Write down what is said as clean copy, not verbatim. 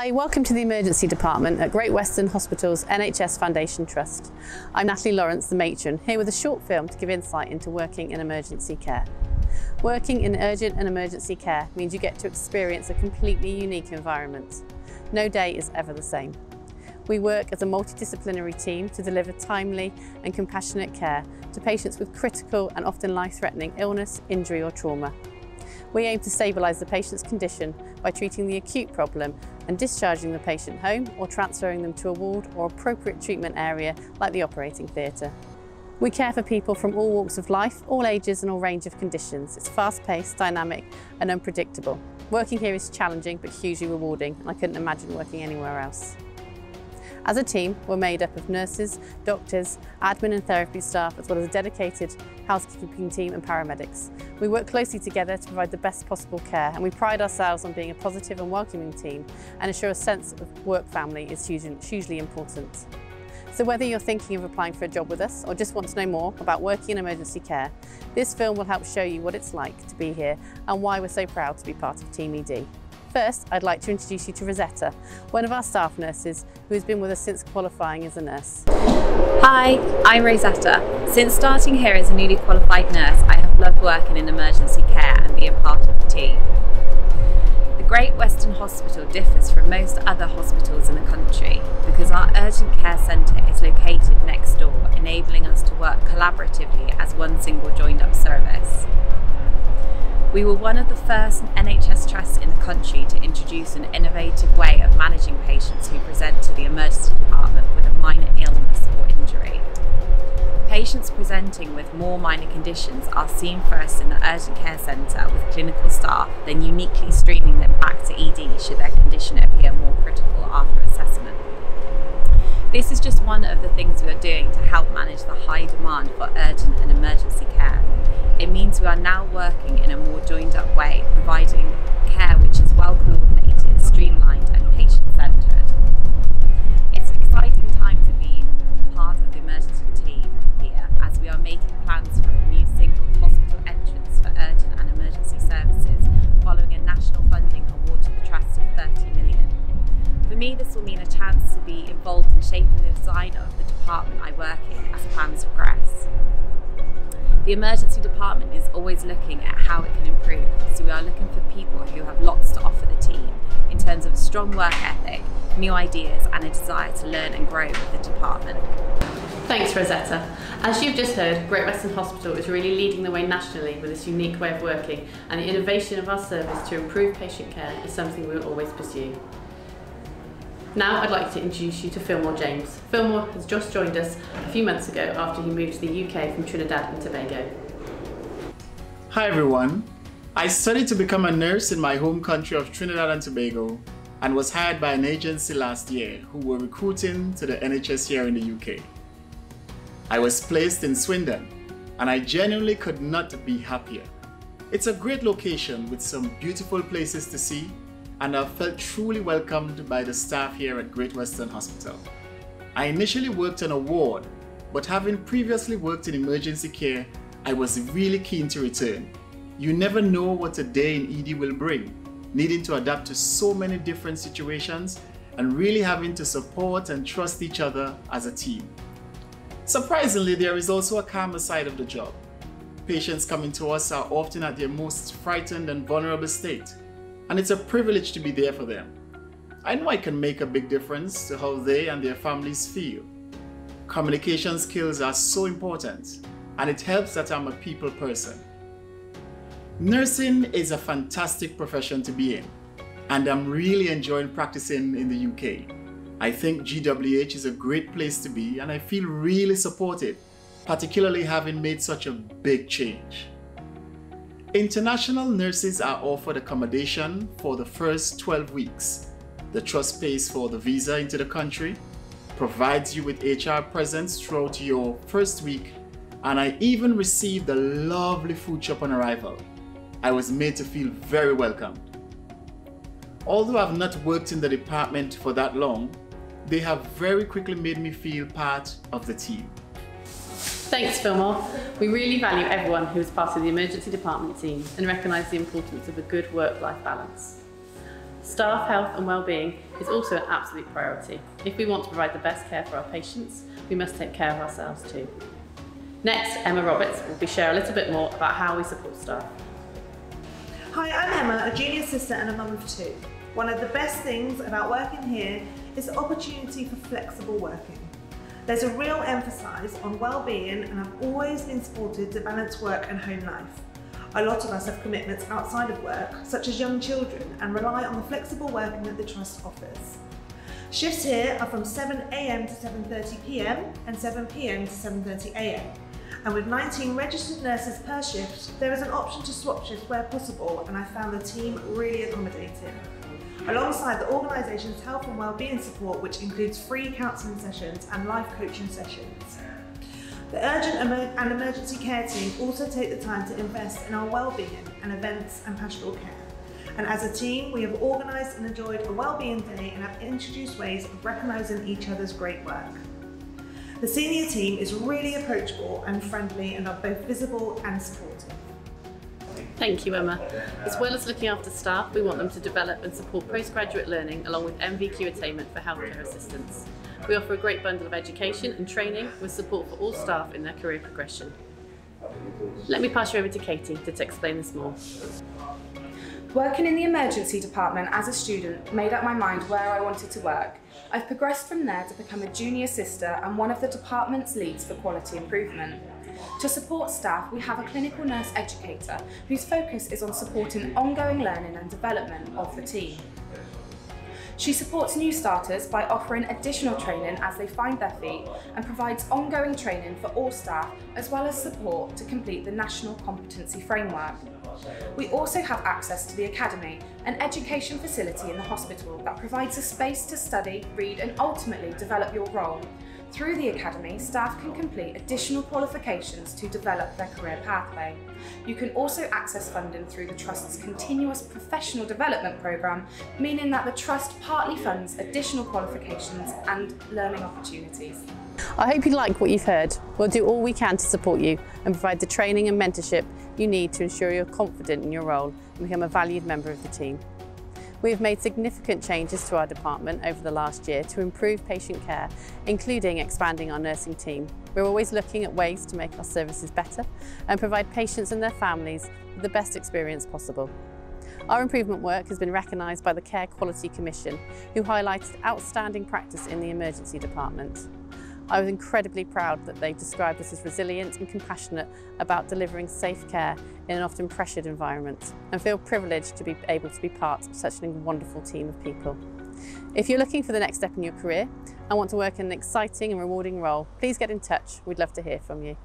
Hi, welcome to the Emergency Department at Great Western Hospital's NHS Foundation Trust. I'm Natalie Lawrence, the matron, here with a short film to give insight into working in emergency care. Working in urgent and emergency care means you get to experience a completely unique environment. No day is ever the same. We work as a multidisciplinary team to deliver timely and compassionate care to patients with critical and often life-threatening illness, injury or trauma. We aim to stabilise the patient's condition by treating the acute problem and discharging the patient home or transferring them to a ward or appropriate treatment area like the operating theatre. We care for people from all walks of life, all ages and all range of conditions. It's fast-paced, dynamic and unpredictable. Working here is challenging but hugely rewarding, and I couldn't imagine working anywhere else. As a team, we're made up of nurses, doctors, admin and therapy staff, as well as a dedicated housekeeping team and paramedics. We work closely together to provide the best possible care, and we pride ourselves on being a positive and welcoming team and ensure a sense of work family is hugely important. So whether you're thinking of applying for a job with us or just want to know more about working in emergency care, this film will help show you what it's like to be here and why we're so proud to be part of Team ED. First, I'd like to introduce you to Rosetta, one of our staff nurses who has been with us since qualifying as a nurse. Hi, I'm Rosetta. Since starting here as a newly qualified nurse, I have loved working in emergency care and being part of the team. The Great Western Hospital differs from most other hospitals in the country because our urgent care centre is located next door, enabling us to work collaboratively as one single joined up service. We were one of the first NHS trusts in the country to introduce an innovative way of managing patients who present to the emergency department with a minor illness or injury. Patients presenting with more minor conditions are seen first in the urgent care centre with clinical staff, then uniquely streaming them back to ED should their condition appear more critical after assessment. This is just one of the things we are doing to help manage the high demand for urgent and emergency care. It means we are now working in a more joined up way, providing care which is well coordinated, streamlined and patient-centred. It's an exciting time to be part of the emergency team here, as we are making plans for a new single hospital entrance for urgent and emergency services following a national funding award to the Trust of 30 million. For me, this will mean a chance to be involved in shaping the design of the department I work in as plans progress. The emergency department is always looking at how it can improve, so we are looking for people who have lots to offer the team in terms of a strong work ethic, new ideas and a desire to learn and grow with the department. Thanks Rosetta. As you've just heard, Great Western Hospital is really leading the way nationally with this unique way of working, and the innovation of our service to improve patient care is something we will always pursue. Now I'd like to introduce you to Fillmore James. Fillmore has just joined us a few months ago after he moved to the UK from Trinidad and Tobago. Hi everyone. I studied to become a nurse in my home country of Trinidad and Tobago and was hired by an agency last year who were recruiting to the NHS here in the UK. I was placed in Swindon and I genuinely could not be happier. It's a great location with some beautiful places to see, and I felt truly welcomed by the staff here at Great Western Hospital. I initially worked on a ward, but having previously worked in emergency care, I was really keen to return. You never know what a day in ED will bring, needing to adapt to so many different situations and really having to support and trust each other as a team. Surprisingly, there is also a calmer side of the job. Patients coming to us are often at their most frightened and vulnerable state, and it's a privilege to be there for them. I know I can make a big difference to how they and their families feel. Communication skills are so important, and it helps that I'm a people person. Nursing is a fantastic profession to be in, and I'm really enjoying practicing in the UK. I think GWH is a great place to be, and I feel really supported, particularly having made such a big change. International nurses are offered accommodation for the first 12 weeks. The trust pays for the visa into the country, provides you with HR presence throughout your first week, and I even received a lovely food shop on arrival. I was made to feel very welcomed. Although I've not worked in the department for that long, they have very quickly made me feel part of the team. Thanks Fillmore. We really value everyone who is part of the emergency department team and recognise the importance of a good work-life balance. Staff health and well-being is also an absolute priority. If we want to provide the best care for our patients, we must take care of ourselves too. Next, Emma Roberts will share a little bit more about how we support staff. Hi, I'm Emma, a junior assistant and a mum of two. One of the best things about working here is the opportunity for flexible working. There's a real emphasis on well-being, and I've always been supported to balance work and home life. A lot of us have commitments outside of work, such as young children, and rely on the flexible working that the Trust offers. Shifts here are from 7 AM to 7:30 PM and 7 PM to 7:30 AM. And with 19 registered nurses per shift, there is an option to swap shifts where possible, and I found the team really accommodating. Alongside the organisation's health and wellbeing support, which includes free counselling sessions and life coaching sessions. The urgent and emergency care team also take the time to invest in our wellbeing and events and pastoral care. And as a team, we have organised and enjoyed a wellbeing day and have introduced ways of recognising each other's great work. The senior team is really approachable and friendly and are both visible and supportive. Thank you, Emma. As well as looking after staff, we want them to develop and support postgraduate learning along with MVQ attainment for healthcare assistants. We offer a great bundle of education and training with support for all staff in their career progression. Let me pass you over to Katie to explain this more. Working in the emergency department as a student made up my mind where I wanted to work. I've progressed from there to become a junior sister and one of the department's leads for quality improvement. To support staff, we have a clinical nurse educator whose focus is on supporting ongoing learning and development of the team. She supports new starters by offering additional training as they find their feet and provides ongoing training for all staff as well as support to complete the National Competency Framework. We also have access to the Academy, an education facility in the hospital that provides a space to study, read and ultimately develop your role. Through the Academy, staff can complete additional qualifications to develop their career pathway. You can also access funding through the Trust's continuous professional development programme, meaning that the Trust partly funds additional qualifications and learning opportunities. I hope you like what you've heard. We'll do all we can to support you and provide the training and mentorship you need to ensure you're confident in your role and become a valued member of the team. We have made significant changes to our department over the last year to improve patient care, including expanding our nursing team. We're always looking at ways to make our services better and provide patients and their families with the best experience possible. Our improvement work has been recognised by the Care Quality Commission, who highlighted outstanding practice in the emergency department. I was incredibly proud that they described us as resilient and compassionate about delivering safe care in an often pressured environment, and feel privileged to be able to be part of such a wonderful team of people. If you're looking for the next step in your career and want to work in an exciting and rewarding role, please get in touch. We'd love to hear from you.